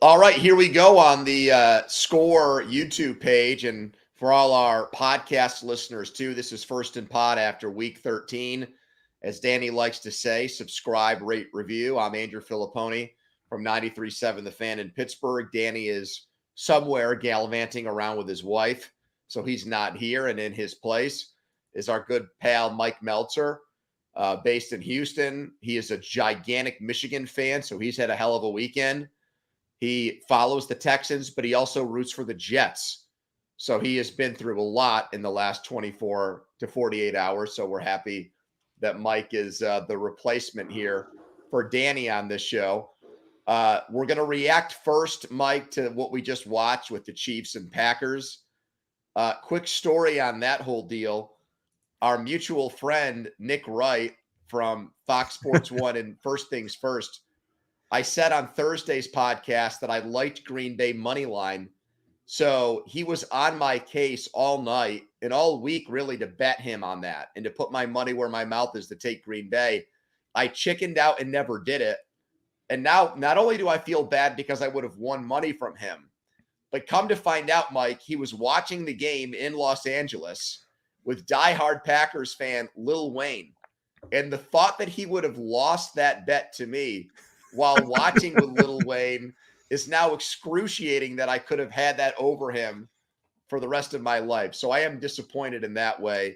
All right, here we go on the Score YouTube page. And for all our podcast listeners, too, this is First and Pod after week 13. As Danny likes to say, subscribe, rate, review. I'm Andrew Fillipponi from 93.7 The Fan in Pittsburgh. Danny is somewhere gallivanting around with his wife, so he's not here. And in his place is our good pal, Mike Meltzer, based in Houston. He is a gigantic Michigan fan, so he's had a hell of a weekend. He follows the Texans, but he also roots for the Jets. So he has been through a lot in the last 24 to 48 hours. So we're happy that Mike is the replacement here for Danny on this show. We're going to react first, Mike, to what we just watched with the Chiefs and Packers. Quick story on that whole deal. Our mutual friend, Nick Wright from Fox Sports 1 and First Things First, I said on Thursday's podcast that I liked Green Bay money line. So he was on my case all night and all week really to bet him on that and to put my money where my mouth is to take Green Bay. I chickened out and never did it. And now not only do I feel bad because I would have won money from him, but come to find out, Mike, he was watching the game in Los Angeles with diehard Packers fan Lil Wayne. And the thought that he would have lost that bet to me while watching with Lil Wayne is now excruciating that I could have had that over him for the rest of my life. So I am disappointed in that way.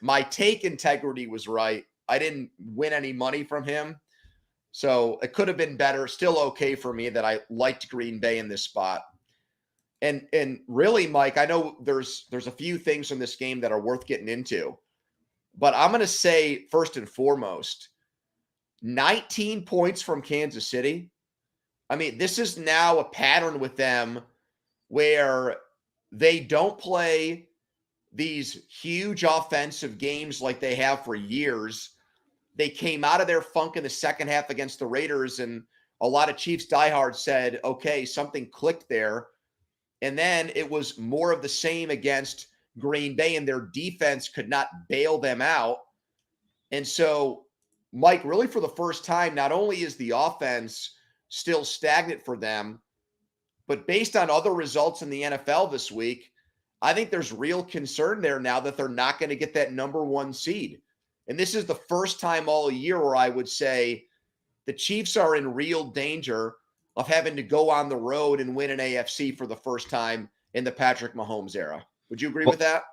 My take integrity was right. I didn't win any money from him. So it could have been better. Still okay for me that I liked Green Bay in this spot. And really, Mike, I know there's a few things from this game that are worth getting into. But I'm going to say, first and foremost, 19 points from Kansas City. I mean, this is now a pattern with them where they don't play these huge offensive games like they have for years. They came out of their funk in the second half against the Raiders, and a lot of Chiefs diehards said, okay, something clicked there. And then it was more of the same against Green Bay, and their defense could not bail them out. And so, Mike, really for the first time, not only is the offense still stagnant for them, but based on other results in the NFL this week, I think there's real concern there now that they're not going to get that number one seed. And this is the first time all year where I would say the Chiefs are in real danger of having to go on the road and win an AFC for the first time in the Patrick Mahomes era. Would you agree with that?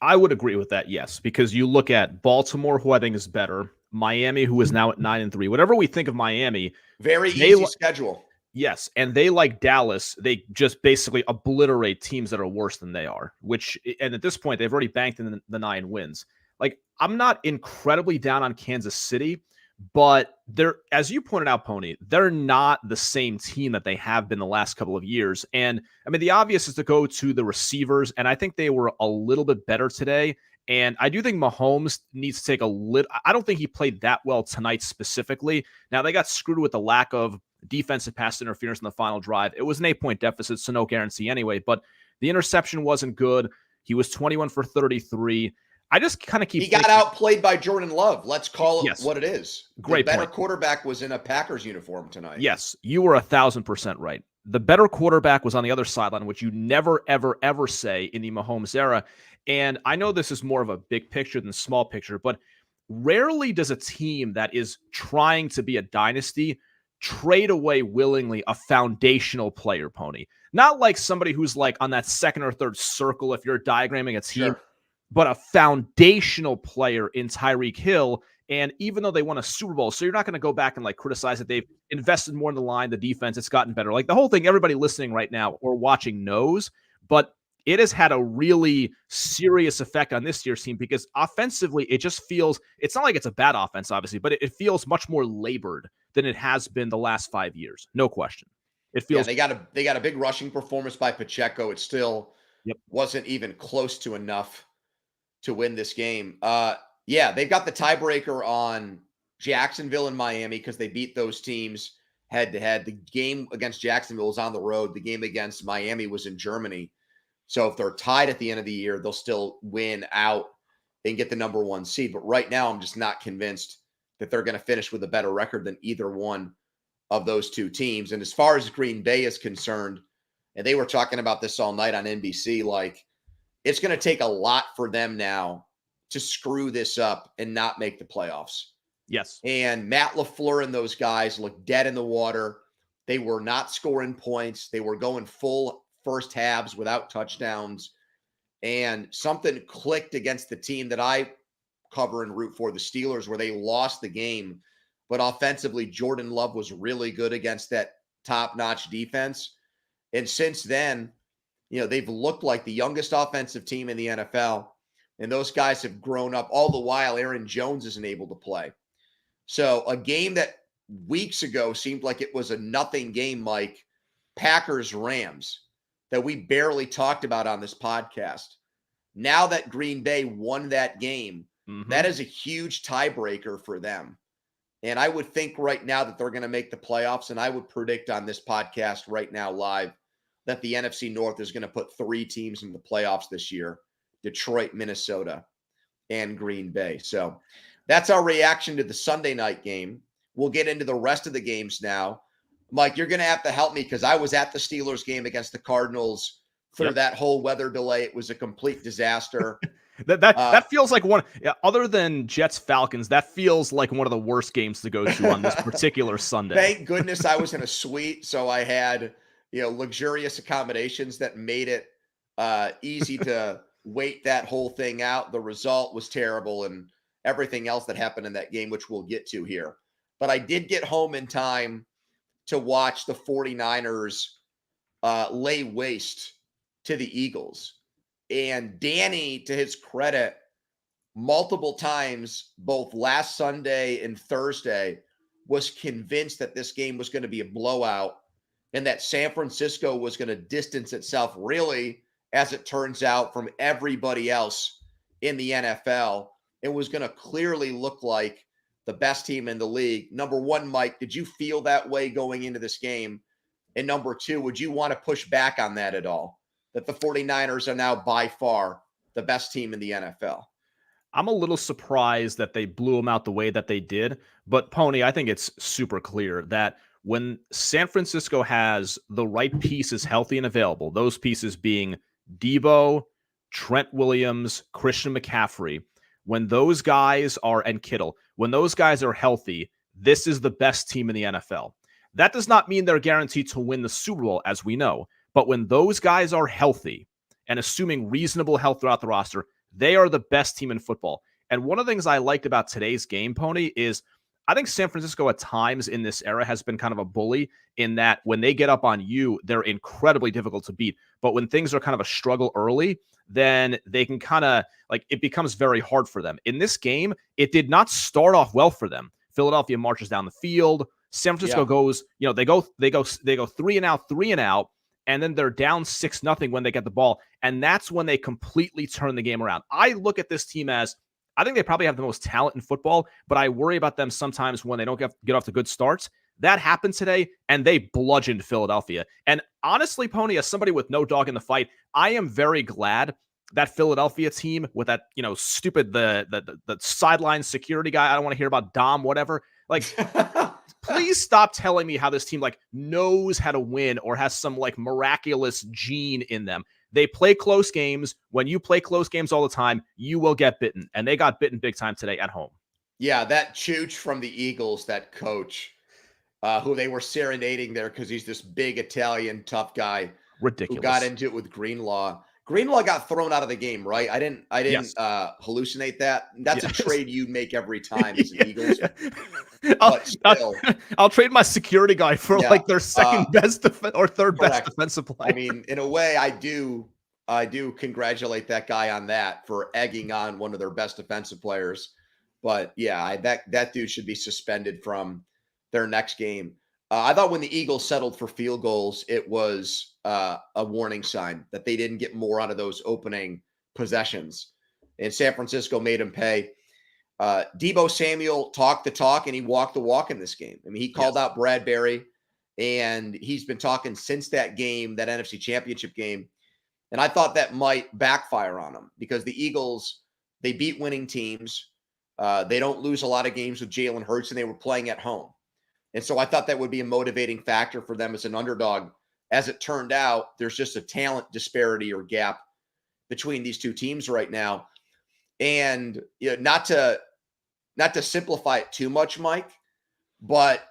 I would agree with that, yes, because you look at Baltimore, who I think is better, Miami, who is now at 9-3. Whatever we think of Miami, very easy schedule. Yes, and they, like Dallas, they just basically obliterate teams that are worse than they are, and at this point, they've already banked in the 9 wins. Like, I'm not incredibly down on Kansas City, but they're, as you pointed out, Pony, they're not the same team that they have been the last couple of years. And I mean, the obvious is to go to the receivers, and I think they were a little bit better today. And I do think Mahomes needs to take a little. I don't think he played that well tonight specifically. Now, they got screwed with the lack of defensive pass interference in the final drive. It was an 8-point deficit, so no guarantee anyway. But the interception wasn't good. He was 21 for 33. I just kind of keep. He got outplayed by Jordan Love. Let's call it what it is. Great the better point. Quarterback was in a Packers uniform tonight. Yes, you were 1,000% right. The better quarterback was on the other sideline, which you never, ever, ever say in the Mahomes era. And I know this is more of a big picture than small picture, but rarely does a team that is trying to be a dynasty trade away willingly a foundational player, Pony. Not like somebody who's like on that second or third circle if you're diagramming a team. Sure. But a foundational player in Tyreek Hill. And even though they won a Super Bowl, so you're not going to go back and like criticize that they've invested more in the line, the defense, it's gotten better. Like the whole thing, everybody listening right now or watching knows, but it has had a really serious effect on this year's team because offensively, it just feels, it's not like it's a bad offense, obviously, but it feels much more labored than it has been the last 5 years. No question. It feels. Yeah, they got a big rushing performance by Pacheco. It still wasn't even close to enough to win this game. Yeah, they've got the tiebreaker on Jacksonville and Miami because they beat those teams head to head. The game against Jacksonville was on the road. The game against Miami was in Germany. So if they're tied at the end of the year, they'll still win out and get the number one seed. But right now, I'm just not convinced that they're going to finish with a better record than either one of those two teams. And as far as Green Bay is concerned, and they were talking about this all night on NBC, like it's going to take a lot for them now to screw this up and not make the playoffs. Yes. And Matt LaFleur and those guys look dead in the water. They were not scoring points. They were going full first halves without touchdowns. And something clicked against the team that I cover and root for, the Steelers, where they lost the game. But offensively, Jordan Love was really good against that top-notch defense. And since then, they've looked like the youngest offensive team in the NFL. And those guys have grown up. All the while, Aaron Jones isn't able to play. So a game that weeks ago seemed like it was a nothing game, Mike, Packers-Rams, that we barely talked about on this podcast. Now that Green Bay won that game, that is a huge tiebreaker for them. And I would think right now that they're going to make the playoffs. And I would predict on this podcast right now live that the NFC North is going to put 3 teams in the playoffs this year: Detroit, Minnesota, and Green Bay. So that's our reaction to the Sunday night game. We'll get into the rest of the games now. Mike, you're going to have to help me because I was at the Steelers game against the Cardinals through that whole weather delay. It was a complete disaster. That feels like one, other than Jets Falcons, that feels like one of the worst games to go to on this particular Sunday. Thank goodness I was in a suite, so I had luxurious accommodations that made it easy to wait that whole thing out. The result was terrible, and everything else that happened in that game, which we'll get to here. But I did get home in time to watch the 49ers lay waste to the Eagles. And Danny, to his credit, multiple times, both last Sunday and Thursday, was convinced that this game was going to be a blowout and that San Francisco was going to distance itself, really, as it turns out, from everybody else in the NFL. It was going to clearly look like the best team in the league. Number one, Mike, did you feel that way going into this game? And number two, would you want to push back on that at all? That the 49ers are now by far the best team in the NFL? I'm a little surprised that they blew them out the way that they did. But, Pony, I think it's super clear that when San Francisco has the right pieces healthy and available, those pieces being Debo, Trent Williams, Christian McCaffrey, when those guys are, and Kittle, when those guys are healthy, this is the best team in the NFL. That does not mean they're guaranteed to win the Super Bowl, as we know. But when those guys are healthy, and assuming reasonable health throughout the roster, they are the best team in football. And one of the things I liked about today's game, Pony, is I think San Francisco at times in this era has been kind of a bully in that when they get up on you, they're incredibly difficult to beat. But when things are kind of a struggle early, then they can kind of, like, it becomes very hard for them. In this game, it did not start off well for them. Philadelphia marches down the field. San Francisco goes, they go 3 and out. And then they're down 6-0 when they get the ball. And that's when they completely turn the game around. I look at this team as, I think they probably have the most talent in football, but I worry about them sometimes when they don't get off to good starts. That happened today, and they bludgeoned Philadelphia. And honestly, Pony, as somebody with no dog in the fight, I am very glad that Philadelphia team with that, stupid, the sideline security guy, I don't want to hear about Dom, whatever. Like, please stop telling me how this team knows how to win or has some miraculous gene in them. They play close games. When you play close games all the time, you will get bitten. And they got bitten big time today at home. Yeah, that Chooch from the Eagles, that coach, who they were serenading there because he's this big Italian tough guy. Ridiculous. Who got into it with Greenlaw. Greenlaw got thrown out of the game, right? I didn't hallucinate that. That's a trade you make every time as an Eagles. I'll trade my security guy for their second best or third best defensive player. I mean, in a way, I do congratulate that guy on that for egging on one of their best defensive players. But yeah, that dude should be suspended from their next game. I thought when the Eagles settled for field goals, it was a warning sign that they didn't get more out of those opening possessions. And San Francisco made them pay. Debo Samuel talked the talk and he walked the walk in this game. I mean, he called out Bradbury, and he's been talking since that game, that NFC Championship game. And I thought that might backfire on him because the Eagles, they beat winning teams. They don't lose a lot of games with Jalen Hurts, and they were playing at home. And so I thought that would be a motivating factor for them as an underdog. As it turned out, there's just a talent disparity or gap between these two teams right now. And not to simplify it too much, Mike, but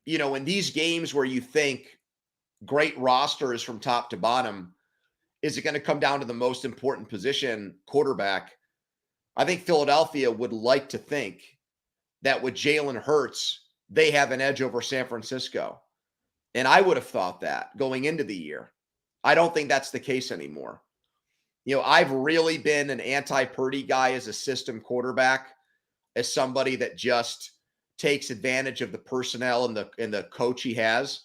in these games where you think great rosters from top to bottom, is it going to come down to the most important position, quarterback? I think Philadelphia would like to think that with Jalen Hurts, they have an edge over San Francisco. And I would have thought that going into the year. I don't think that's the case anymore. I've really been an anti-Purdy guy as a system quarterback, as somebody that just takes advantage of the personnel and the coach he has.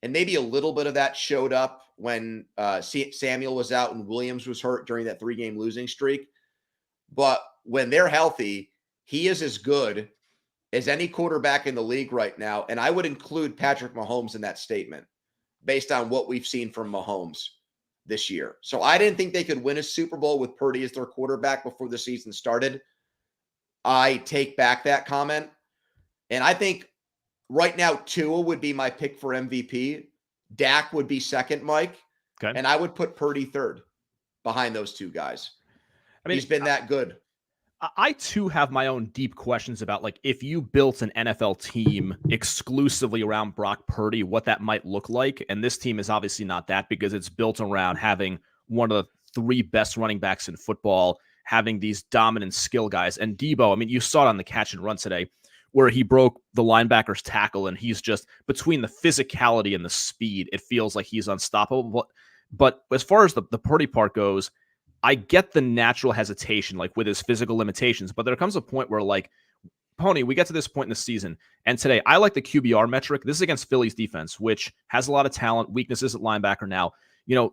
And maybe a little bit of that showed up when Samuel was out and Williams was hurt during that 3-game losing streak. But when they're healthy, he is as good as any quarterback in the league right now. And I would include Patrick Mahomes in that statement based on what we've seen from Mahomes this year. So I didn't think they could win a Super Bowl with Purdy as their quarterback before the season started. I take back that comment. And I think right now, Tua would be my pick for MVP. Dak would be second, Mike. Okay. And I would put Purdy third behind those two guys. I mean, he's been that good. I too have my own deep questions about, like, if you built an NFL team exclusively around Brock Purdy, what that might look like. And this team is obviously not that, because it's built around having one of the 3 best running backs in football, having these dominant skill guys. And Debo, I mean, you saw it on the catch and run today, where he broke the linebacker's tackle, and he's just, between the physicality and the speed, it feels like he's unstoppable. But as far as the Purdy part goes, I get the natural hesitation, like with his physical limitations, but there comes a point where, like, Pony, we get to this point in the season, and today I like the QBR metric. This is against Philly's defense, which has a lot of talent, weaknesses at linebacker now.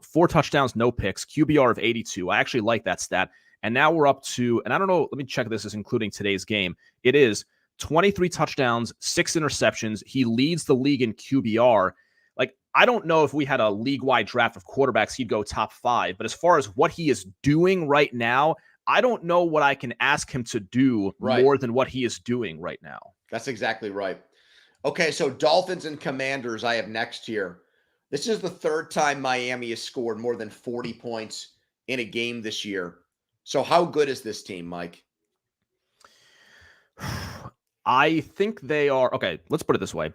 4 touchdowns, no picks, QBR of 82. I actually like that stat. And now we're up to, and I don't know, let me check this as including today's game. It is 23 touchdowns, 6 interceptions. He leads the league in QBR. Like, I don't know if we had a league-wide draft of quarterbacks, he'd go top 5. But as far as what he is doing right now, I don't know what I can ask him to do more than what he is doing right now. That's exactly right. Okay, so Dolphins and Commanders I have next here. This is the 3rd time Miami has scored more than 40 points in a game this year. So how good is this team, Mike? I think they are, okay, let's put it this way.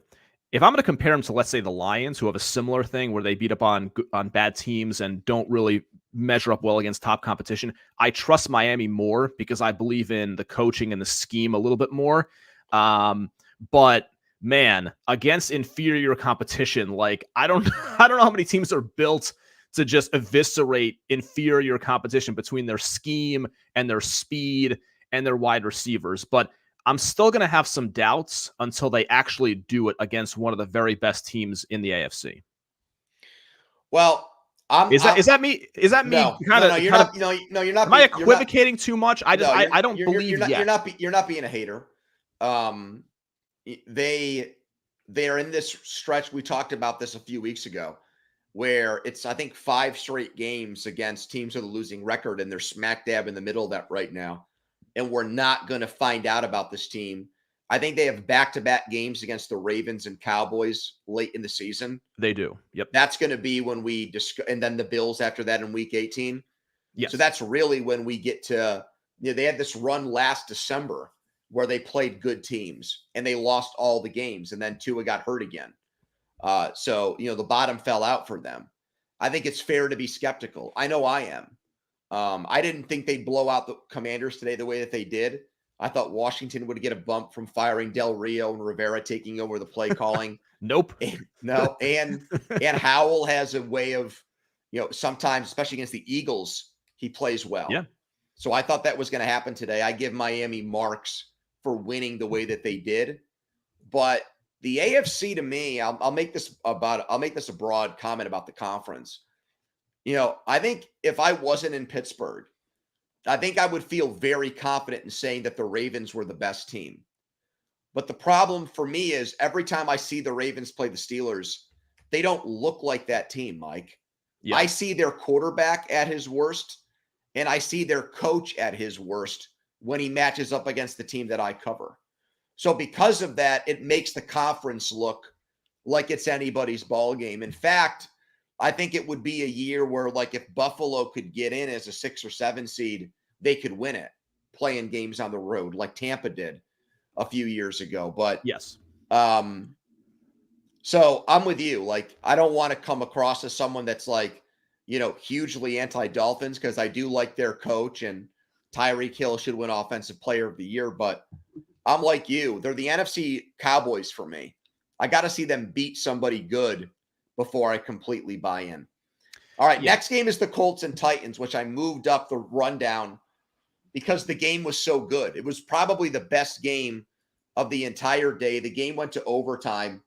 If I'm going to compare them to, let's say, the Lions, who have a similar thing where they beat up on bad teams and don't really measure up well against top competition, I trust Miami more because I believe in the coaching and the scheme a little bit more. But man, against inferior competition, like, I don't know how many teams are built to just eviscerate inferior competition between their scheme and their speed and their wide receivers. But I'm still going to have some doubts until they actually do it against one of the very best teams in the AFC. Well, is that me? Is that me? No, you're not. Am I equivocating too much? I don't believe you're not being a hater. They are in this stretch. We talked about this a few weeks ago, where it's, I think, 5 straight games against teams with a losing record, and they're smack dab in the middle of that right now. And we're not going to find out about this team. I think they have back-to-back games against the Ravens and Cowboys late in the season. They do. Yep. That's going to be when we discuss, and then the Bills after that in week 18. Yes. So that's really when we get to, they had this run last December where they played good teams and they lost all the games, and then Tua got hurt again. So the bottom fell out for them. I think it's fair to be skeptical. I know I am. I didn't think they'd blow out the Commanders today the way that they did. I thought Washington would get a bump from firing Del Rio and Rivera taking over the play calling. Nope. And Howell has a way of, sometimes, especially against the Eagles, he plays well. Yeah. So I thought that was going to happen today. I give Miami marks for winning the way that they did. But the AFC, to me, I'll make this a broad comment about the conference. I think if I wasn't in Pittsburgh, I think I would feel very confident in saying that the Ravens were the best team. But the problem for me is every time I see the Ravens play the Steelers, they don't look like that team, Mike. Yeah. I see their quarterback at his worst, and I see their coach at his worst when he matches up against the team that I cover. So because of that, it makes the conference look like it's anybody's ball game. In fact, I think it would be a year where, like, if Buffalo could get in as a 6 or 7 seed, they could win it, playing games on the road like Tampa did a few years ago. But Yes. so I'm with you. Like, I don't want to come across as someone that's like, hugely anti-Dolphins, because I do like their coach, and Tyreek Hill should win Offensive Player of the Year. But I'm like you. They're the NFC Cowboys for me. I got to see them beat somebody good before I completely buy in. All right, next game is the Colts and Titans, which I moved up the rundown because the game was so good. It was probably the best game of the entire day. The game went to overtime.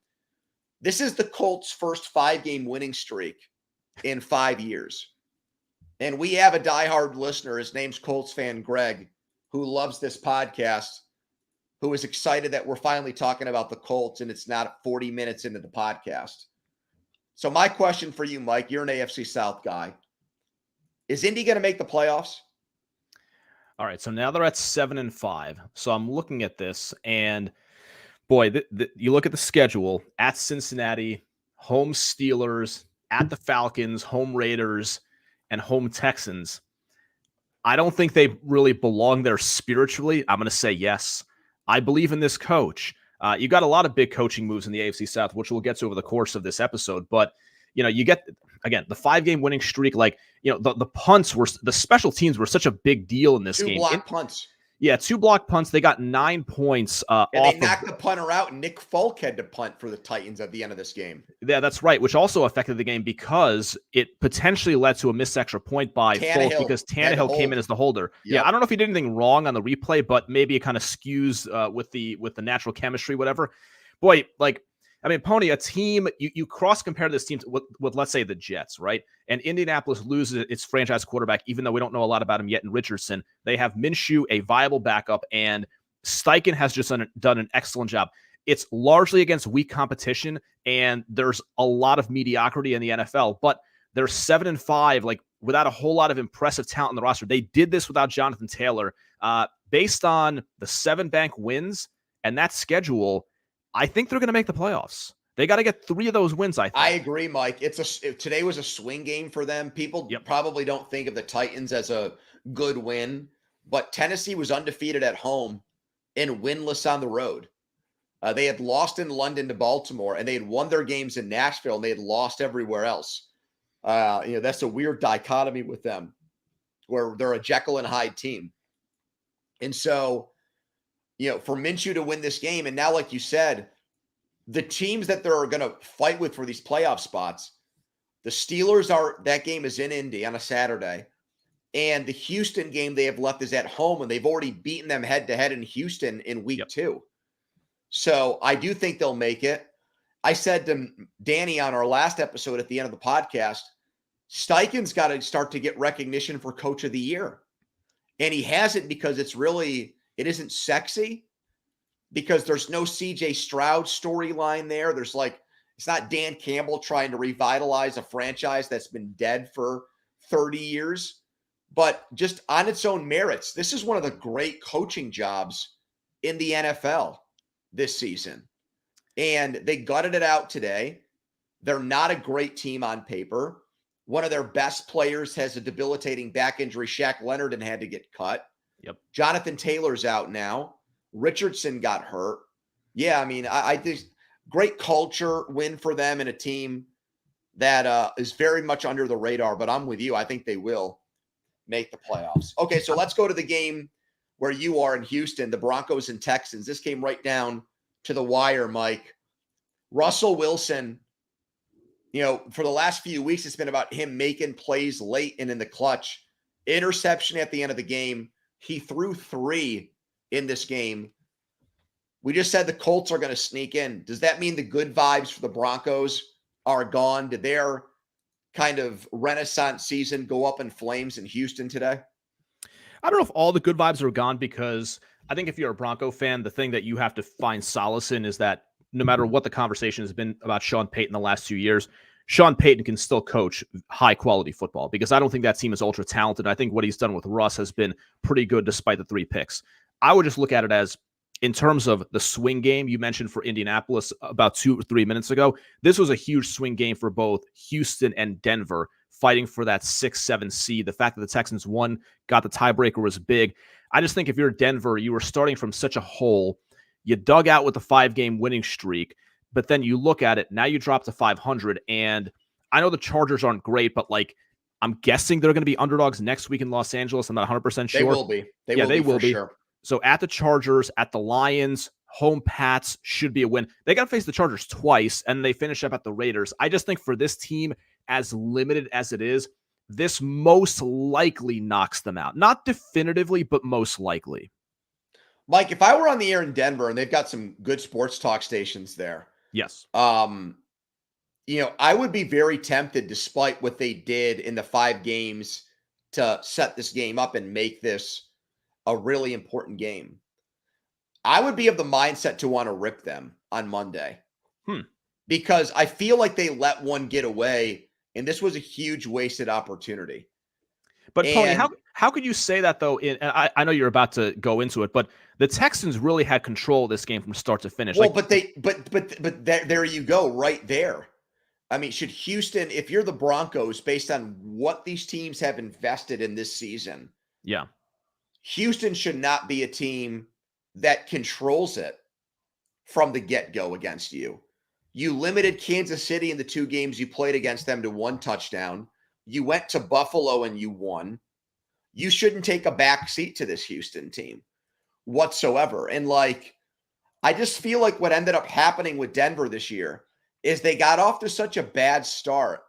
This is the Colts' first 5-game winning streak in 5 years. And we have a diehard listener. His name's Colts fan Greg, who loves this podcast, who is excited that we're finally talking about the Colts and it's not 40 minutes into the podcast. So my question for you, Mike, you're an AFC South guy. Is Indy going to make the playoffs? All right, so now they're at 7-5. So I'm looking at this, and boy, you look at the schedule: at Cincinnati, home Steelers, at the Falcons, home Raiders, and home Texans. I don't think they really belong there spiritually. I'm going to say yes. I believe in this coach. You got a lot of big coaching moves in the AFC South, which we'll get to over the course of this episode. But, you get, again, the 5-game winning streak. Like, the punts were, the special teams were such a big deal in this game. 2 block punts. Yeah, 2 block punts. They got 9 points. And they knocked the punter out, and Nick Folk had to punt for the Titans at the end of this game. Yeah, that's right, which also affected the game because it potentially led to a missed extra point by Folk because Tannehill came in as the holder. Yep. Yeah, I don't know if he did anything wrong on the replay, but maybe it kind of skews with the natural chemistry, whatever. Boy, Poni, a team, you cross-compare this team with, let's say, the Jets, right? And Indianapolis loses its franchise quarterback, even though we don't know a lot about him yet in Richardson. They have Minshew, a viable backup, and Steichen has just done an excellent job. It's largely against weak competition, and there's a lot of mediocrity in the NFL, but they're 7-5, like, without a whole lot of impressive talent in the roster. They did this without Jonathan Taylor. Based on the 7-bank wins and that schedule, I think they're going to make the playoffs. They got to get 3 of those wins, I think. I agree, Mike. Today was a swing game for them. People probably don't think of the Titans as a good win, but Tennessee was undefeated at home and winless on the road. They had lost in London to Baltimore, and they had won their games in Nashville, and they had lost everywhere else. That's a weird dichotomy with them, where they're a Jekyll and Hyde team. And so, for Minshew to win this game, and now, like you said, the teams that they're going to fight with for these playoff spots, the Steelers that game is in Indy on a Saturday, and the Houston game they have left is at home, and they've already beaten them head-to-head in Houston in week 2. So I do think they'll make it. I said to Danny on our last episode at the end of the podcast, Steichen's got to start to get recognition for Coach of the Year. And he hasn't, because it isn't sexy, because there's no CJ Stroud storyline there. It's not Dan Campbell trying to revitalize a franchise that's been dead for 30 years. But just on its own merits, this is one of the great coaching jobs in the NFL this season. And they gutted it out today. They're not a great team on paper. One of their best players has a debilitating back injury, Shaq Leonard, and had to get cut. Yep. Jonathan Taylor's out now. Richardson got hurt. Yeah, I think great culture win for them, and a team that is very much under the radar. But I'm with you. I think they will make the playoffs. Okay, so let's go to the game where you are in Houston, the Broncos and Texans. This came right down to the wire, Mike. Russell Wilson, for the last few weeks, it's been about him making plays late and in the clutch. Interception at the end of the game. He threw 3 in this game. We just said the Colts are going to sneak in. Does that mean the good vibes for the Broncos are gone? Did their kind of renaissance season go up in flames in Houston today? I don't know if all the good vibes are gone, because I think if you're a Bronco fan, the thing that you have to find solace in is that no matter what the conversation has been about Sean Payton the last 2 years, Sean Payton can still coach high-quality football, because I don't think that team is ultra-talented. I think what he's done with Russ has been pretty good despite the 3 picks. I would just look at it as in terms of the swing game you mentioned for Indianapolis about 2 or 3 minutes ago, this was a huge swing game for both Houston and Denver, fighting for that 6-7 seed. The fact that the Texans won, got the tiebreaker was big. I just think if you're Denver, you were starting from such a hole. You dug out with the 5-game winning streak, but then you look at it, now you drop to 500, and I know the Chargers aren't great, but like, I'm guessing they're going to be underdogs next week in Los Angeles. I'm not 100% sure. They will be. They will be. Sure. So at the Chargers, at the Lions, home Pats should be a win. They got to face the Chargers twice, and they finish up at the Raiders. I just think for this team, as limited as it is, this most likely knocks them out. Not definitively, but most likely. Mike, if I were on the air in Denver, and they've got some good sports talk stations there. Yes. I would be very tempted, despite what they did in the 5 games, to set this game up and make this a really important game. I would be of the mindset to want to rip them on Monday. Because I feel like they let one get away, and this was a huge wasted opportunity. But Poni, how could you say that though? I know you're about to go into it, but the Texans really had control of this game from start to finish. Well, but there you go, right there. I mean, should Houston, if you're the Broncos, based on what these teams have invested in this season, yeah, Houston should not be a team that controls it from the get-go against you. You limited Kansas City in the 2 games you played against them to 1 touchdown. You went to Buffalo and you won. You shouldn't take a back seat to this Houston team whatsoever. And I just feel like what ended up happening with Denver this year is they got off to such a bad start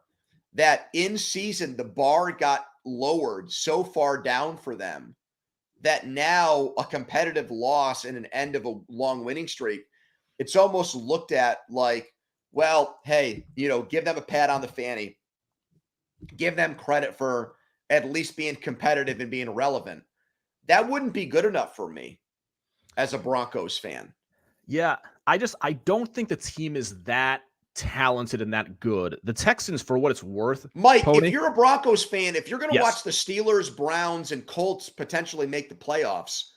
that in season, the bar got lowered so far down for them that now a competitive loss and an end of a long winning streak, it's almost looked at like, well, hey, give them a pat on the fanny. Give them credit for at least being competitive and being relevant. That wouldn't be good enough for me as a Broncos fan. Yeah, I don't think the team is that talented and that good. The Texans, for what it's worth, Mike, Poni, if you're a Broncos fan, if you're going to yes, watch the Steelers, Browns, and Colts potentially make the playoffs,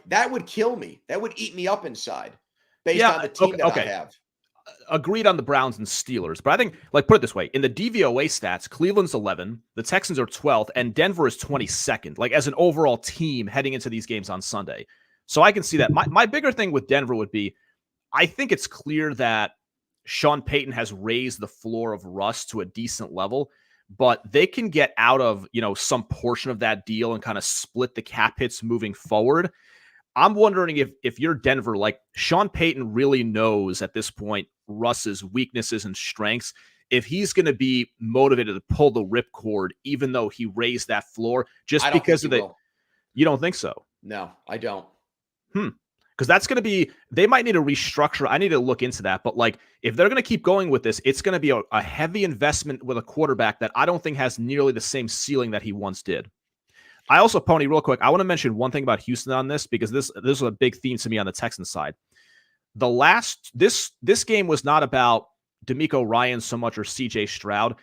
that would kill me. That would eat me up inside based on the team I have. Agreed on the Browns and Steelers, but I think, put it this way, in the DVOA stats, Cleveland's 11, the Texans are 12th, and Denver is 22nd, as an overall team heading into these games on Sunday. So I can see that. My bigger thing with Denver would be, I think it's clear that Sean Payton has raised the floor of Russ to a decent level, but they can get out of, some portion of that deal and kind of split the cap hits moving forward. I'm wondering if you're Denver, Sean Payton really knows at this point Russ's weaknesses and strengths, if he's going to be motivated to pull the ripcord, even though he raised that floor, just because of the. You don't think so? No, I don't. Because that's going to be, they might need a restructure. I need to look into that. But if they're going to keep going with this, it's going to be a heavy investment with a quarterback that I don't think has nearly the same ceiling that he once did. I also, Poni, real quick, I want to mention one thing about Houston on this, because this is a big theme to me on the Texans side. This game was not about DeMeco Ryans so much or CJ Stroud.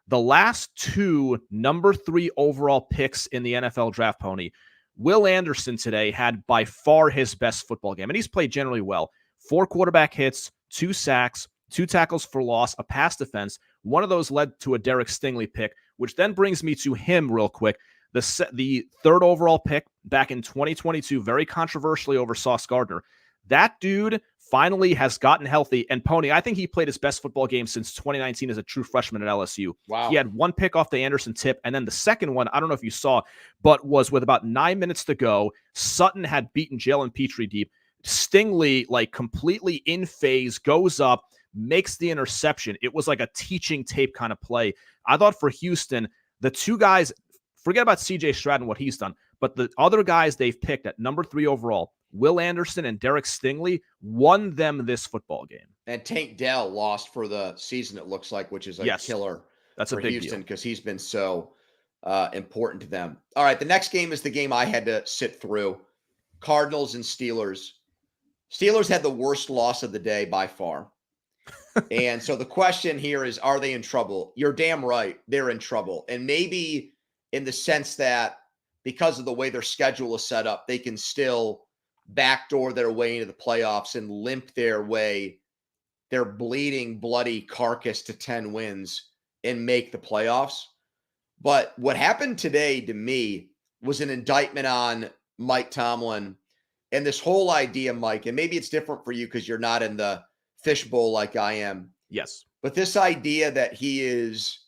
The last 2 number 3 overall picks in the NFL draft, Poni, Will Anderson today had by far his best football game, and he's played generally well. 4 quarterback hits, 2 sacks, 2 tackles for loss, a pass defense. One of those led to a Derek Stingley pick, which then brings me to him real quick. The 3rd overall pick back in 2022, very controversially over Sauce Gardner. That dude finally has gotten healthy. And Poni, I think he played his best football game since 2019 as a true freshman at LSU. Wow. He had 1 pick off the Anderson tip. And then the second one, I don't know if you saw, but was with about 9 minutes to go. Sutton had beaten Jalen Petrie deep. Stingley, completely in phase, goes up, makes the interception. It was like a teaching tape kind of play. I thought for Houston, the 2 guys, forget about CJ Stroud and what he's done, but the other guys they've picked at number 3 overall, Will Anderson and Derek Stingley, won them this football game. And Tank Dell lost for the season, it looks like, which is a killer. That's for a big Houston, deal, because he's been so important to them. All right, the next game is the game I had to sit through. Cardinals and Steelers. Steelers had the worst loss of the day by far. And so the question here is, are they in trouble? You're damn right. They're in trouble. And maybe in the sense that because of the way their schedule is set up, they can still backdoor their way into the playoffs and limp their bleeding, bloody carcass to 10 wins and make the playoffs. But what happened today to me was an indictment on Mike Tomlin and this whole idea, Mike, and maybe it's different for you because you're not in the fishbowl like I am. Yes. But this idea that he is,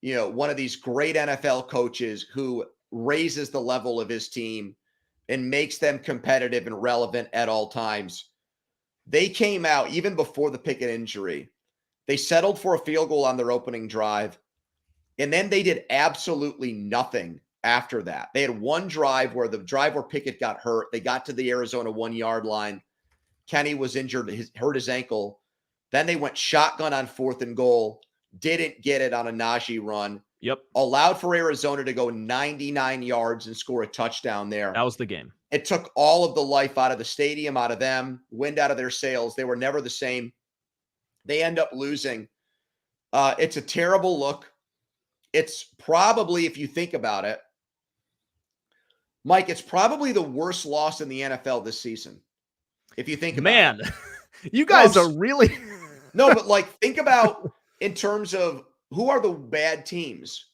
one of these great NFL coaches who raises the level of his team and makes them competitive and relevant at all times. They came out, even before the Pickett injury, they settled for a field goal on their opening drive, and then they did absolutely nothing after that. They had one drive where Pickett got hurt. They got to the Arizona 1-yard line. Kenny was injured, hurt his ankle. Then they went shotgun on 4th and goal, didn't get it on a Najee run. Yep. Allowed for Arizona to go 99 yards and score a touchdown there. That was the game. It took all of the life out of the stadium, out of them, wind out of their sails. They were never the same. They end up losing. It's a terrible look. It's probably, if you think about it, Mike, it's probably the worst loss in the NFL this season. If you think about it. You guys are really... No, but think about in terms of who are the bad teams.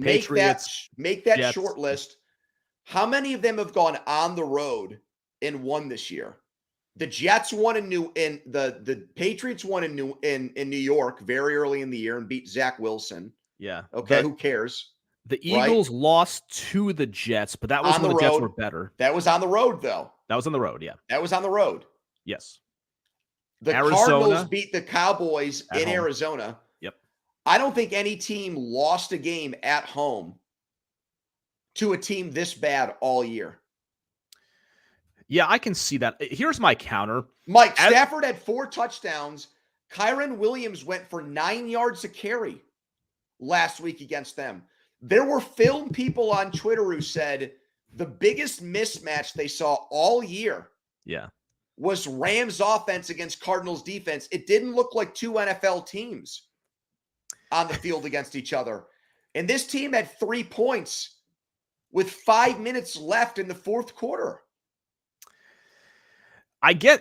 Patriots, make that Jets. short list. How many of them have gone on the road and won this year? The Jets won the Patriots won in New York very early in the year and beat Zach Wilson. Yeah. Okay, who cares? The Eagles lost to the Jets, but that was when the Jets were better. That was on the road, though. That was on the road, yeah. That was on the road. Yes. The Cardinals beat the Cowboys in Arizona. Yep. I don't think any team lost a game at home to a team this bad all year. Yeah, I can see that. Here's my counter. Mike, Stafford had 4 touchdowns. Kyren Williams went for 9 yards a carry last week against them. There were film people on Twitter who said the biggest mismatch they saw all year was Rams offense against Cardinals defense. It didn't look like 2 NFL teams on the field against each other. And this team had 3 points with 5 minutes left in the fourth quarter.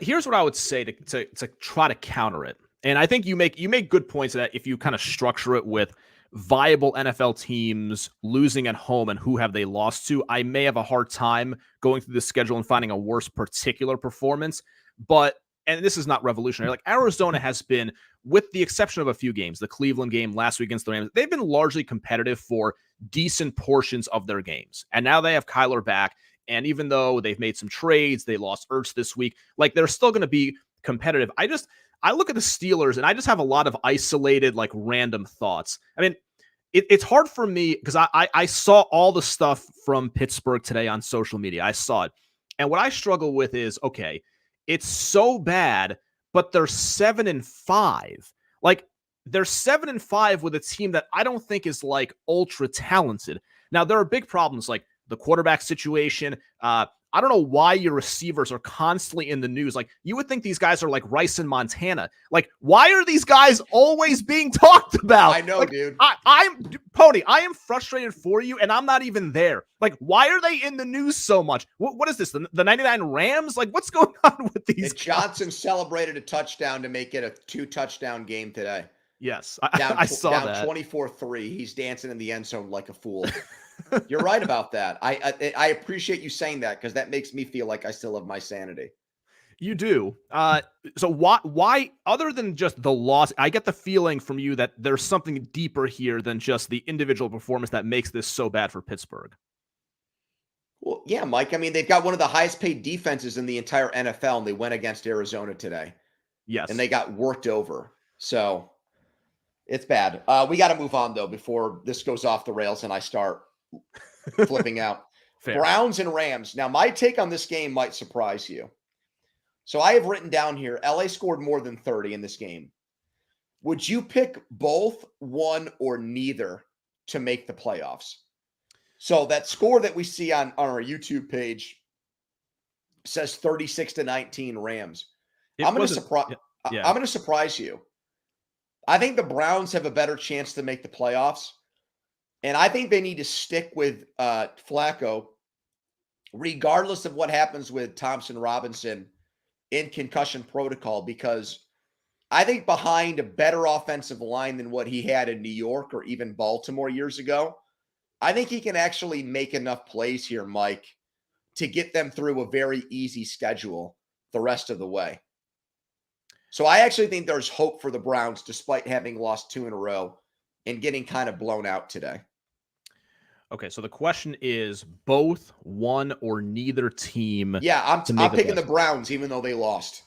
Here's what I would say to try to counter it. And I think you make good points that if you kind of structure it with viable NFL teams losing at home and who have they lost to, I may have a hard time going through the schedule and finding a worse particular performance. But, and this is not revolutionary, like Arizona has been, with the exception of a few games, the Cleveland game last week against the Rams, they've been largely competitive for decent portions of their games. And now they have Kyler back. And even though they've made some trades, they lost Ertz this week, they're still going to be competitive. I look at the Steelers and I just have a lot of isolated, random thoughts. I mean, it's hard for me because I saw all the stuff from Pittsburgh today on social media. I saw it. And what I struggle with is, okay, it's so bad, but they're 7-5. They're 7-5 with a team that I don't think is ultra talented. Now, there are big problems like the quarterback situation. I don't know why your receivers are constantly in the news. You would think these guys are like Rice in Montana. Why are these guys always being talked about? I know, dude. Pony, I am frustrated for you, and I'm not even there. Why are they in the news so much? What is this? The 99 Rams? What's going on with these guys? Johnson celebrated a touchdown to make it a 2-touchdown game today. Yes, I saw that. 24-3. He's dancing in the end zone like a fool. You're right about that. I appreciate you saying that because that makes me feel like I still have my sanity. You do. So why, other than just the loss, I get the feeling from you that there's something deeper here than just the individual performance that makes this so bad for Pittsburgh. Well, yeah, Mike. I mean, they've got one of the highest paid defenses in the entire NFL, and they went against Arizona today. Yes. And they got worked over. So it's bad. We got to move on, though, before this goes off the rails and I start flipping out. Fair. Browns and Rams. Now, my take on this game might surprise you. So I have written down here, LA scored more than 30 in this game. Would you pick both, one, or neither to make the playoffs? So that score that we see on our YouTube page says 36-19 Rams. I'm going to surprise you. I think the Browns have a better chance to make the playoffs. And I think they need to stick with Flacco regardless of what happens with Thompson Robinson in concussion protocol, because I think behind a better offensive line than what he had in New York or even Baltimore years ago, I think he can actually make enough plays here, Mike, to get them through a very easy schedule the rest of the way. So I actually think there's hope for the Browns despite having lost 2 in a row and getting kind of blown out today. Okay, so the question is both, one, or neither team. Yeah, I'm picking the Browns even though they lost.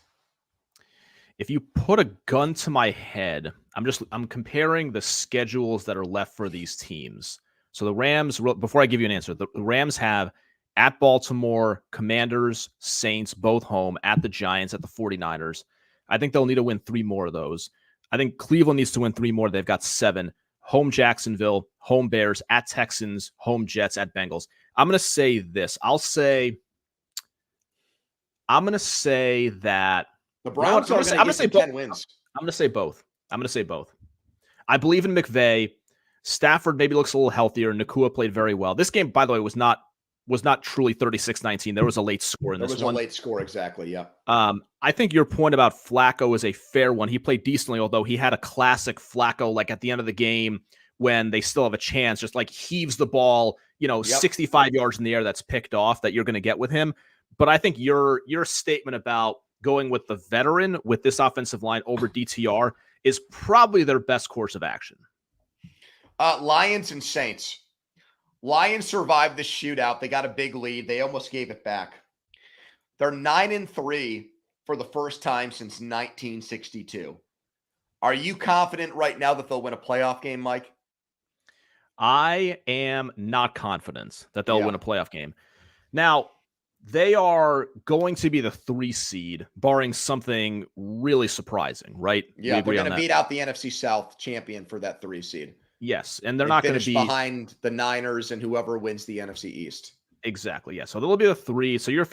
If you put a gun to my head, I'm comparing the schedules that are left for these teams. So the Rams, before I give you an answer, the Rams have at Baltimore, Commanders, Saints, both home, at the Giants, at the 49ers. I think they'll need to win 3 more of those. I think Cleveland needs to win 3 more. They've got 7. Home Jacksonville, home Bears, at Texans, home Jets, at Bengals. I'm going to say this. I'm going to say that the Browns are going to get 10 wins. I'm going to say both. I believe in McVay. Stafford maybe looks a little healthier. Nakua played very well. This game, by the way, was not truly 36-19. There was a late score in this one. There was a late score, exactly, yeah. I think your point about Flacco is a fair one. He played decently, although he had a classic Flacco, like at the end of the game when they still have a chance, just like heaves the ball, 65 yards in the air that's picked off that you're going to get with him. But I think your statement about going with the veteran with this offensive line over DTR is probably their best course of action. Lions and Saints. Lions survived the shootout. They got a big lead. They almost gave it back. They're 9-3 for the first time since 1962. Are you confident right now that they'll win a playoff game, Mike? I am not confident that they'll win a playoff game. Now, they are going to be the 3 seed, barring something really surprising, right? Yeah, they're going to beat out the NFC South champion for that 3 seed. Yes, and they're not going to be behind the Niners and whoever wins the NFC East. Exactly, yeah. So they'll be the 3. So you're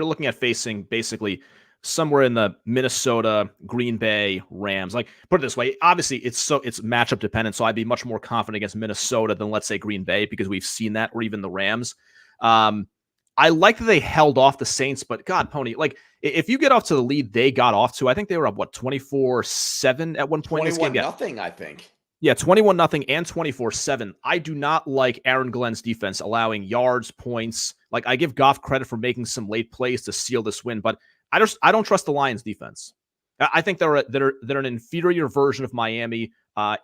looking at facing basically somewhere in the Minnesota, Green Bay, Rams. Like, put it this way, obviously it's matchup dependent. So I'd be much more confident against Minnesota than, let's say, Green Bay, because we've seen that, or even the Rams. I like that they held off the Saints, but God, Pony, like if you get off to the lead they got off to, I think they were up 24-7 at one point in this game. 21-0, I think. Yeah, 21-0 and 24-7. I do not like Aaron Glenn's defense allowing yards, points. Like, I give Goff credit for making some late plays to seal this win, but I don't trust the Lions defense. I think they're an inferior version of Miami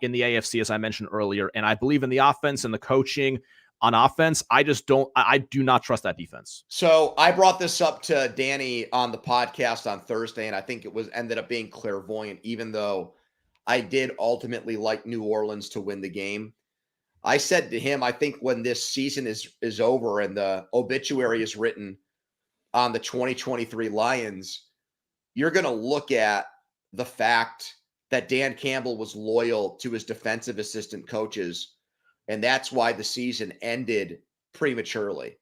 in the AFC, as I mentioned earlier, and I believe in the offense and the coaching on offense. I do not trust that defense. So I brought this up to Danny on the podcast on Thursday, and I think it ended up being clairvoyant, even though I did ultimately like New Orleans to win the game. I said to him, I think when this season is over and the obituary is written on the 2023 Lions, you're going to look at the fact that Dan Campbell was loyal to his defensive assistant coaches, and that's why the season ended prematurely.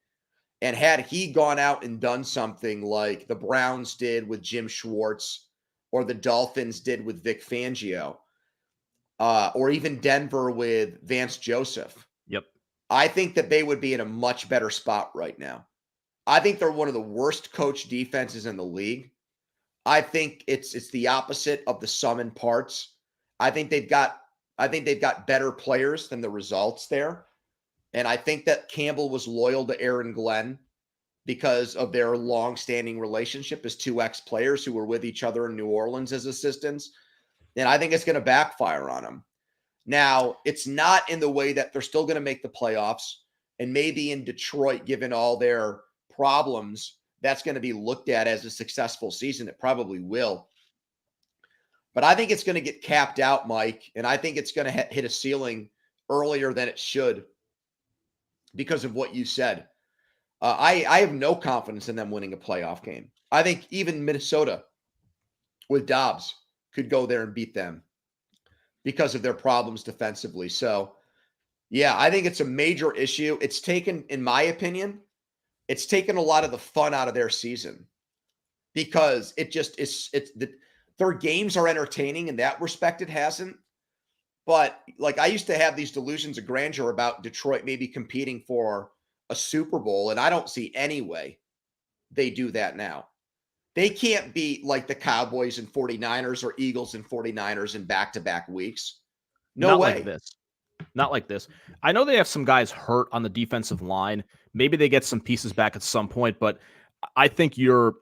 And had he gone out and done something like the Browns did with Jim Schwartz, or the Dolphins did with Vic Fangio, or even Denver with Vance Joseph. Yep. I think that they would be in a much better spot right now. I think they're one of the worst coached defenses in the league. I think it's the opposite of the sum and parts. I think they've got better players than the results there. And I think that Campbell was loyal to Aaron Glenn because of their long-standing relationship as 2 ex-players who were with each other in New Orleans as assistants. And I think it's going to backfire on them. Now, it's not in the way that they're still going to make the playoffs, and maybe in Detroit, given all their problems, that's going to be looked at as a successful season. It probably will. But I think it's going to get capped out, Mike, and I think it's going to hit a ceiling earlier than it should because of what you said. I have no confidence in them winning a playoff game. I think even Minnesota with Dobbs could go there and beat them because of their problems defensively. So, yeah, I think it's a major issue. It's taken, in my opinion, it's taken a lot of the fun out of their season because their games are entertaining in that respect. It hasn't. But like, I used to have these delusions of grandeur about Detroit maybe competing for a Super Bowl, and I don't see any way they do that now. They can't beat like the Cowboys and 49ers or Eagles and 49ers in back-to-back weeks. No Not like way. this. Not like this. I know they have some guys hurt on the defensive line. Maybe they get some pieces back at some point, but I think your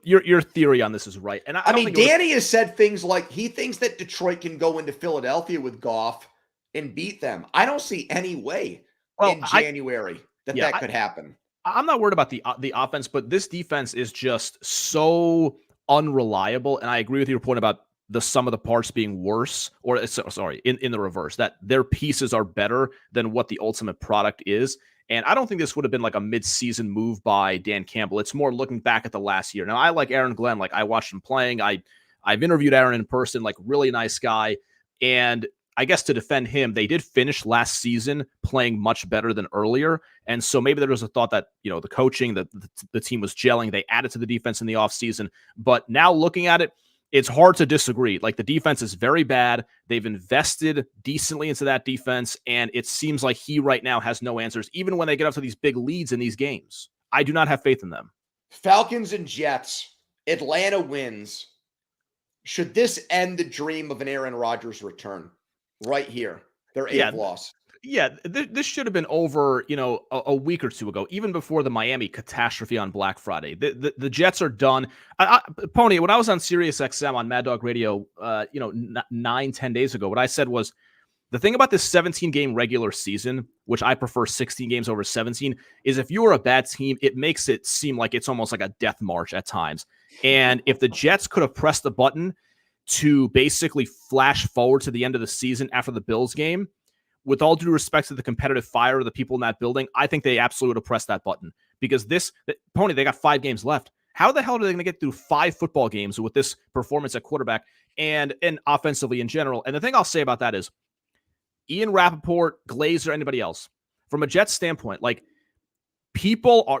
theory on this is right. And I I don't mean, think it was Danny has said things like he thinks that Detroit can go into Philadelphia with Goff and beat them. I don't see any way well, in January that yeah, that could happen. I'm not worried about the offense, but this defense is just so unreliable. And I agree with your point about the sum of the parts being worse, or sorry, in the reverse, that their pieces are better than what the ultimate product is. And I don't think this would have been like a mid-season move by Dan Campbell. It's more looking back at the last year. Now, I like Aaron Glenn. Like, I watched him playing. I've interviewed Aaron in person, like, really nice guy. And I guess to defend him, they did finish last season playing much better than earlier. And so maybe there was a thought that, the coaching, the team was gelling. They added to the defense in the offseason. But now looking at it, it's hard to disagree. Like, the defense is very bad. They've invested decently into that defense. And it seems like he right now has no answers, even when they get up to these big leads in these games. I do not have faith in them. Falcons and Jets, Atlanta wins. Should this end the dream of an Aaron Rodgers return? Right here, their eighth loss. Yeah, this should have been over, a week or two ago, even before the Miami catastrophe on Black Friday. The Jets are done. Pony, when I was on Sirius XM on Mad Dog Radio, 9-10 days ago, what I said was the thing about this 17-game regular season, which I prefer 16 games over 17, is if you are a bad team, it makes it seem like it's almost like a death march at times. And if the Jets could have pressed the button to basically flash forward to the end of the season after the Bills game, with all due respect to the competitive fire of the people in that building, I think they absolutely would have pressed that button. Because Pony, they got 5 games left. How the hell are they going to get through 5 football games with this performance at quarterback and offensively in general? And the thing I'll say about that is Ian Rappaport, Glazer, anybody else, from a Jets standpoint, like, people,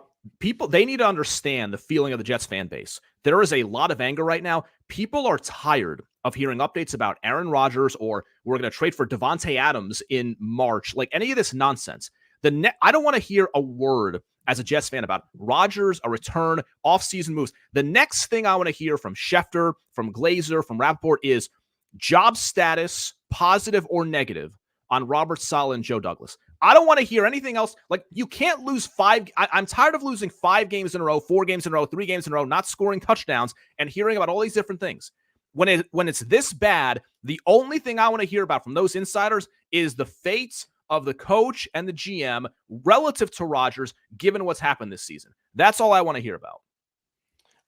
they need to understand the feeling of the Jets fan base. There is a lot of anger right now. People are tired of hearing updates about Aaron Rodgers or we're going to trade for Devontae Adams in March, like any of this nonsense. I don't want to hear a word as a Jets fan about Rodgers, a return, offseason moves. The next thing I want to hear from Schefter, from Glazer, from Rappaport is job status, positive or negative, on Robert Saleh and Joe Douglas. I don't want to hear anything else. Like, you can't lose 5. I'm tired of losing 5 games in a row, 4 games in a row, 3 games in a row, not scoring touchdowns and hearing about all these different things. When it's this bad, the only thing I want to hear about from those insiders is the fate of the coach and the GM relative to Rodgers, given what's happened this season. That's all I want to hear about.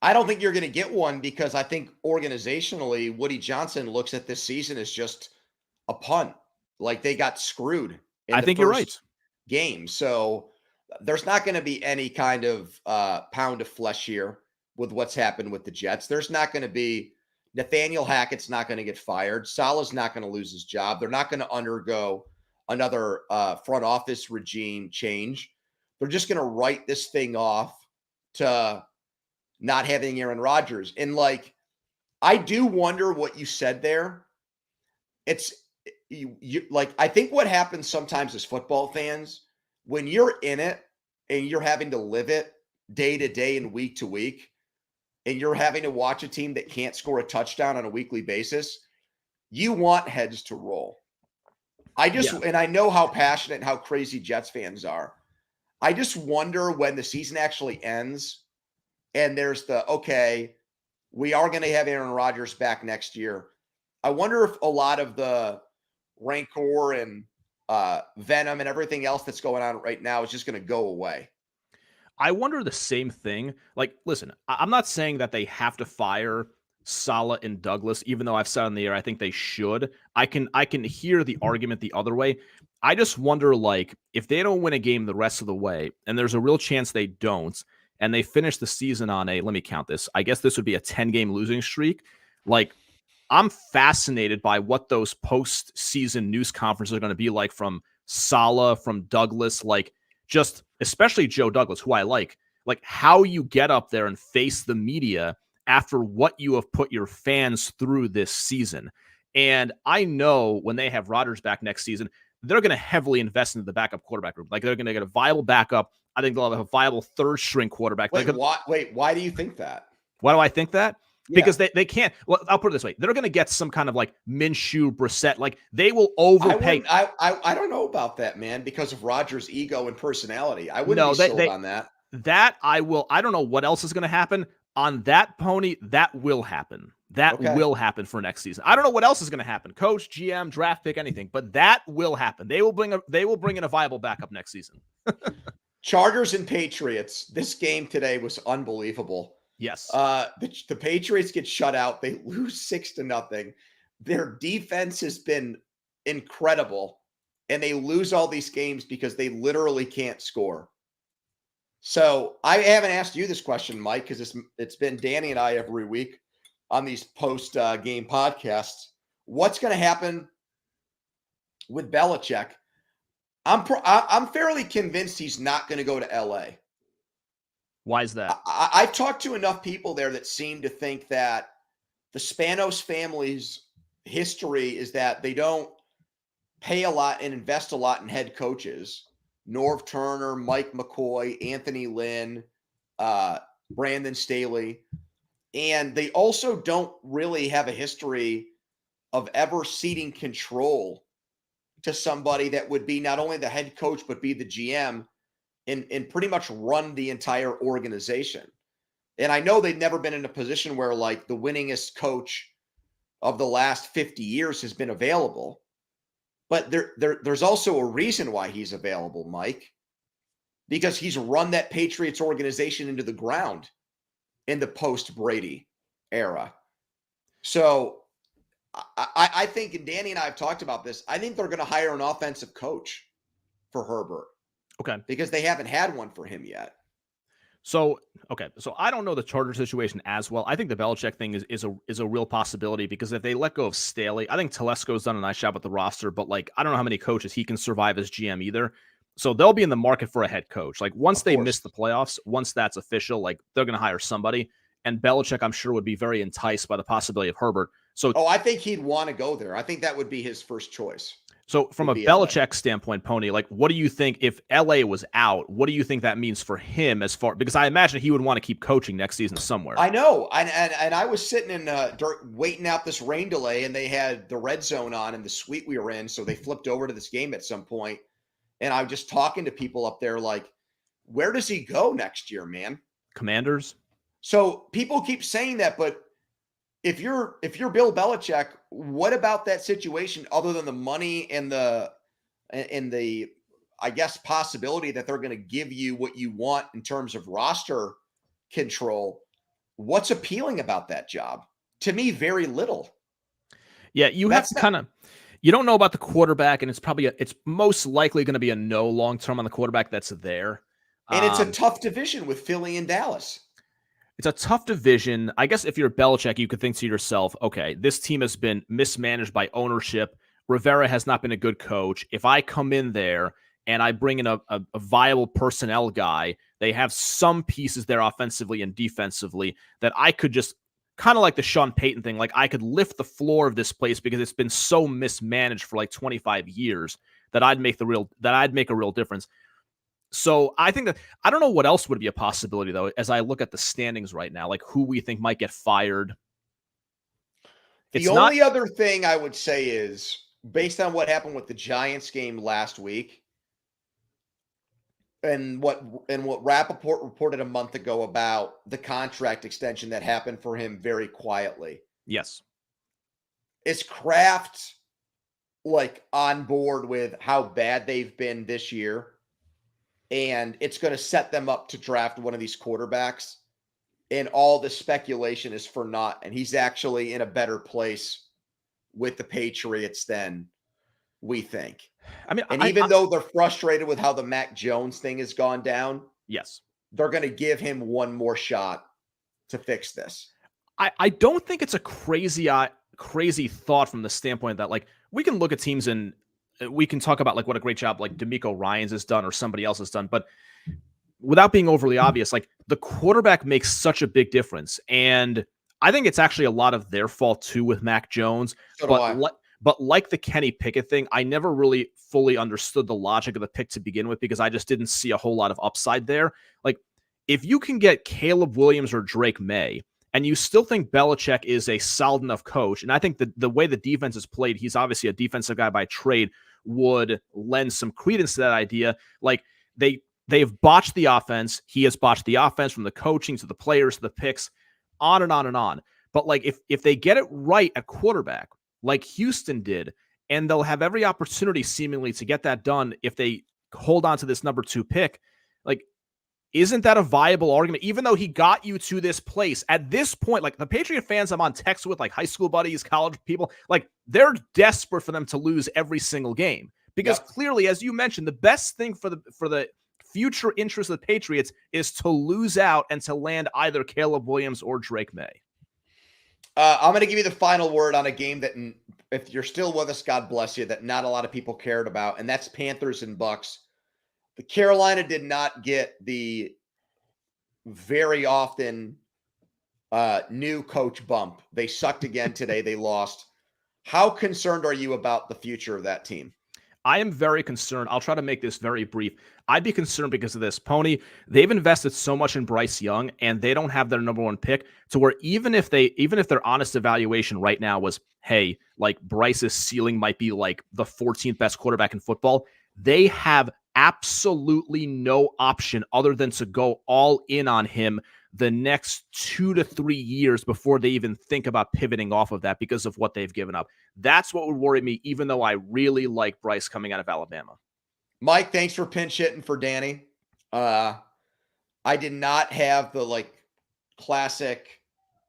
I don't think you're going to get one because I think organizationally, Woody Johnson looks at this season as just a punt. Like, they got screwed. I think you're right. Game. So there's not going to be any kind of pound of flesh here with what's happened with the Jets. There's not going to be Nathaniel Hackett's not going to get fired. Salah's not going to lose his job. They're not going to undergo another front office regime change. They're just going to write this thing off to not having Aaron Rodgers. And like, I do wonder what you said there. It's you like, I think what happens sometimes as football fans, when you're in it and you're having to live it day to day and week to week, and you're having to watch a team that can't score a touchdown on a weekly basis, you want heads to roll. And I know how passionate and how crazy Jets fans are. I just wonder when the season actually ends and there's okay, we are going to have Aaron Rodgers back next year. I wonder if a lot of the rancor and venom and everything else that's going on right now is just going to go away. I wonder the same thing. Like, listen, I'm not saying that they have to fire Saleh and Douglas, even though I've said on the air I think they should. I can hear the argument the other way. I just wonder, like, if they don't win a game the rest of the way, and there's a real chance they don't, and they finish the season on let me count this, I guess this would be a 10-game losing streak. Like, I'm fascinated by what those post-season news conferences are going to be like from Saleh, from Douglas, like, just especially Joe Douglas, who I like how you get up there and face the media after what you have put your fans through this season. And I know when they have Rodgers back next season, they're going to heavily invest into the backup quarterback group. Like, they're going to get a viable backup. I think they'll have a viable third string quarterback. Wait, why do you think that? Why do I think that? Yeah. Because they can't. Well, I'll put it this way: they're going to get some kind of like Minshew, Brissett. Like they will overpay. I don't know about that, man, because of Rodgers' ego and personality. I wouldn't be sold on that. That I will. I don't know what else is going to happen on that pony. That will happen. That will happen for next season. I don't know what else is going to happen. Coach, GM, draft pick, anything, but that will happen. They will bring in a viable backup next season. Chargers and Patriots. This game today was unbelievable. Yes. The Patriots get shut out. They lose 6-0. Their defense has been incredible, and they lose all these games because they literally can't score. So I haven't asked you this question, Mike, because it's been Danny and I every week on these post-game podcasts. What's going to happen with Belichick? I'm fairly convinced he's not going to go to LA. Why is that? I've talked to enough people there that seem to think that the Spanos family's history is that they don't pay a lot and invest a lot in head coaches. Norv Turner, Mike McCoy, Anthony Lynn, Brandon Staley. And they also don't really have a history of ever ceding control to somebody that would be not only the head coach, but be the GM and pretty much run the entire organization. And I know they've never been in a position where like the winningest coach of the last 50 years has been available. But there's also a reason why he's available, Mike, because he's run that Patriots organization into the ground in the post-Brady era. So I think, and Danny and I have talked about this, I think they're going to hire an offensive coach for Herbert. Okay. Because they haven't had one for him yet. So, okay. So I don't know the Charger situation as well. I think the Belichick thing is a real possibility because if they let go of Staley, I think Telesco's done a nice job with the roster, but like, I don't know how many coaches he can survive as GM either. So they'll be in the market for a head coach. Like once they miss the playoffs, once that's official, like they're going to hire somebody. And Belichick, I'm sure, would be very enticed by the possibility of Herbert. So, I think he'd want to go there. I think that would be his first choice. So from a Belichick standpoint, Pony, like what do you think if LA was out? What do you think that means for him as far, because I imagine he would want to keep coaching next season somewhere. I know. And I was sitting in waiting out this rain delay, and they had the red zone on in the suite we were in. So they flipped over to this game at some point. And I'm just talking to people up there like, where does he go next year, man? Commanders. So people keep saying that, but if you're Bill Belichick, what about that situation other than the money and the I guess possibility that they're going to give you what you want in terms of roster control? What's appealing about that job? To me, very little. Yeah, you don't know about the quarterback, and it's most likely going to be a no long term on the quarterback that's there. And it's a tough division with Philly and Dallas. It's a tough division. I guess if you're Belichick, you could think to yourself, okay, this team has been mismanaged by ownership. Rivera has not been a good coach. If I come in there and I bring in a viable personnel guy, they have some pieces there offensively and defensively that I could just kind of like the Sean Payton thing. Like I could lift the floor of this place because it's been so mismanaged for like 25 years that I'd make a real difference. So I think that I don't know what else would be a possibility, though, as I look at the standings right now, like who we think might get fired. The only other thing I would say is based on what happened with the Giants game last week and what Rappaport reported a month ago about the contract extension that happened for him very quietly. Yes. Is Kraft like on board with how bad they've been this year? And it's going to set them up to draft one of these quarterbacks. And all the speculation is for naught. And he's actually in a better place with the Patriots than we think. I mean, and even though they're frustrated with how the Mac Jones thing has gone down, yes, they're going to give him one more shot to fix this. I don't think it's a crazy thought from the standpoint that like we can look at teams and we can talk about like what a great job like D'Amico Ryans has done or somebody else has done, but without being overly obvious, like the quarterback makes such a big difference. And I think it's actually a lot of their fault too with Mac Jones. But like the Kenny Pickett thing, I never really fully understood the logic of the pick to begin with because I just didn't see a whole lot of upside there. Like, if you can get Caleb Williams or Drake May, and you still think Belichick is a solid enough coach, and I think the way the defense is played, he's obviously a defensive guy by trade, would lend some credence to that idea. Like, they've botched the offense. He has botched the offense from the coaching to the players to the picks, on and on and on. But like if they get it right at quarterback, like Houston did, and they'll have every opportunity seemingly to get that done if they hold on to this number 2 pick, like, isn't that a viable argument? Even though he got you to this place at this point, like the Patriot fans I'm on text with, like high school buddies, college people, like they're desperate for them to lose every single game because clearly, as you mentioned, the best thing for the future interest of the Patriots is to lose out and to land either Caleb Williams or Drake May. I'm going to give you the final word on a game that, if you're still with us, God bless you, that not a lot of people cared about, and that's Panthers and Bucks. The Carolina did not get the very often new coach bump. They sucked again today. They lost. How concerned are you about the future of that team? I am very concerned. I'll try to make this very brief. I'd be concerned because of this. Pony, they've invested so much in Bryce Young, and they don't have their number 1 pick, to where even if their honest evaluation right now was, hey, like Bryce's ceiling might be like the 14th best quarterback in football, they have absolutely no option other than to go all in on him the next 2 to 3 years before they even think about pivoting off of that because of what they've given up. That's what would worry me, even though I really like Bryce coming out of Alabama. Mike, thanks for pinch hitting for Danny. I did not have the classic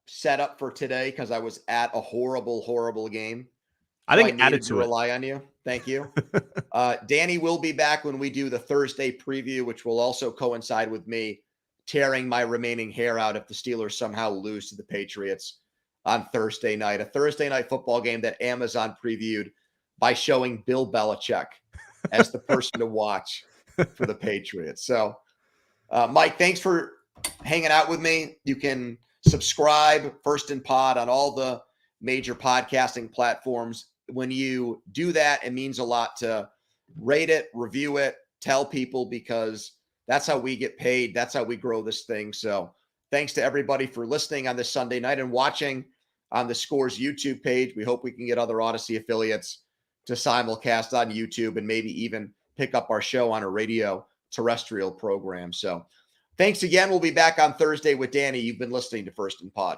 setup for today because I was at a horrible game. I think I needed to rely on you. Thank you. Danny will be back when we do the Thursday preview, which will also coincide with me tearing my remaining hair out if the Steelers somehow lose to the Patriots on Thursday night. A Thursday night football game that Amazon previewed by showing Bill Belichick as the person to watch for the Patriots. So, Mike, thanks for hanging out with me. You can subscribe First and Pod on all the major podcasting platforms. When you do that, it means a lot to rate it, review it, tell people, because that's how we get paid. That's how we grow this thing. So thanks to everybody for listening on this Sunday night and watching on the Scores YouTube page. We hope we can get other Odyssey affiliates to simulcast on YouTube and maybe even pick up our show on a radio terrestrial program. So thanks again. We'll be back on Thursday with Danny. You've been listening to First and Pod.